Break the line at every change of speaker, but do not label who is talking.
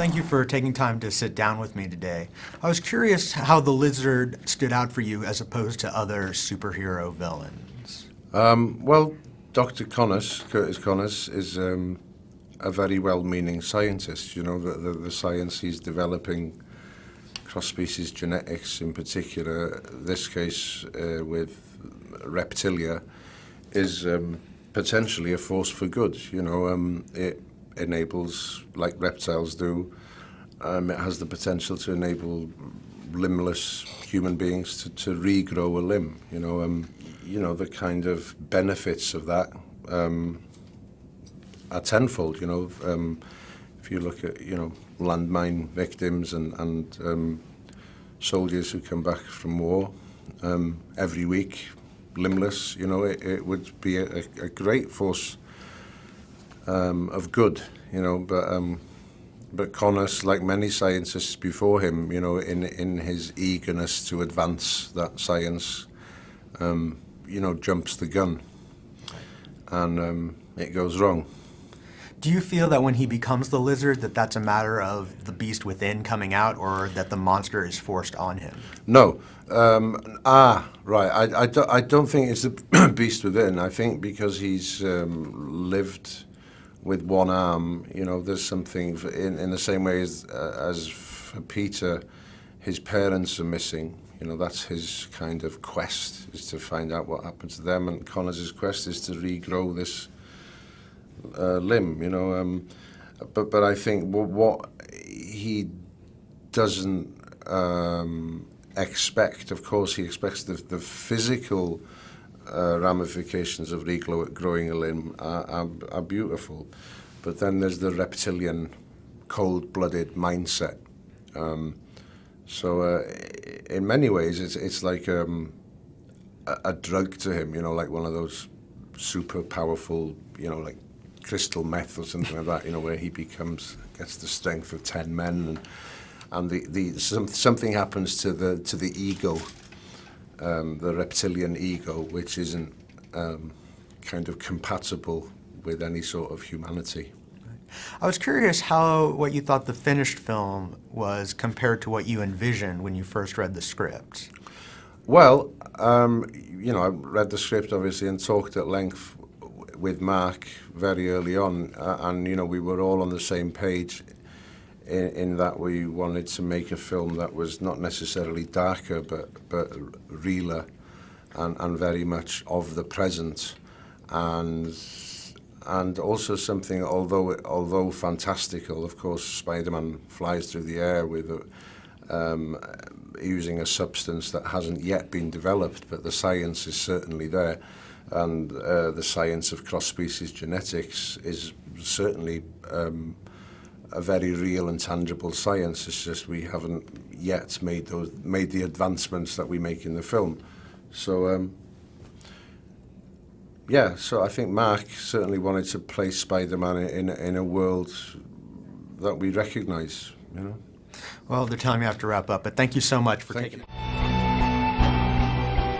thank you for taking time to sit down with me today. I was curious how the lizard stood out for you as opposed to other superhero villains.
Well, Dr. Curtis Connors, is a very well-meaning scientist. You know, the science he's developing, cross-species genetics in particular, this case with reptilia, is potentially a force for good. You know, it enables, like reptiles do, it has the potential to enable limbless human beings to regrow a limb. You know, the kind of benefits of that are tenfold. You know, if you look at, you know, landmine victims and soldiers who come back from war every week, limbless, you know, it would be a great force of good, you know, but Connors, like many scientists before him, you know, in his eagerness to advance that science, you know, jumps the gun, and it goes wrong.
Do you feel that when he becomes the lizard that that's a matter of the beast within coming out, or that the monster is forced on him?
No. Right. I don't think it's the beast within. I think because he's lived with one arm, you know, there's something in the same way as for Peter, his parents are missing. You know, that's his kind of quest, is to find out what happened to them, and Connors' quest is to regrow this limb, you know. But I think what he doesn't expect, of course, he expects the physical ramifications of regrowing a limb are beautiful, but then there's the reptilian, cold-blooded mindset. So in many ways, it's like a drug to him, you know, like one of those super powerful, you know, like crystal meth or something like that, you know, where he gets the strength of 10 men, and something happens to the ego, the reptilian ego, which isn't kind of compatible with any sort of humanity.
I was curious what you thought the finished film was compared to what you envisioned when you first read the script.
Well, you know, I read the script obviously and talked at length with Mark very early on, and you know, we were all on the same page in that we wanted to make a film that was not necessarily darker, but realer and very much of the present, and also something, although fantastical. Of course, Spider-Man flies through the air with using a substance that hasn't yet been developed, but the science is certainly there, and the science of cross-species genetics is certainly a very real and tangible science. It's just we haven't yet made the advancements that we make in the film. So yeah, so I think Mark certainly wanted to place Spider-Man in a world that we recognise, you know.
Well, they're telling me I have to wrap up, but thank you so much for taking it.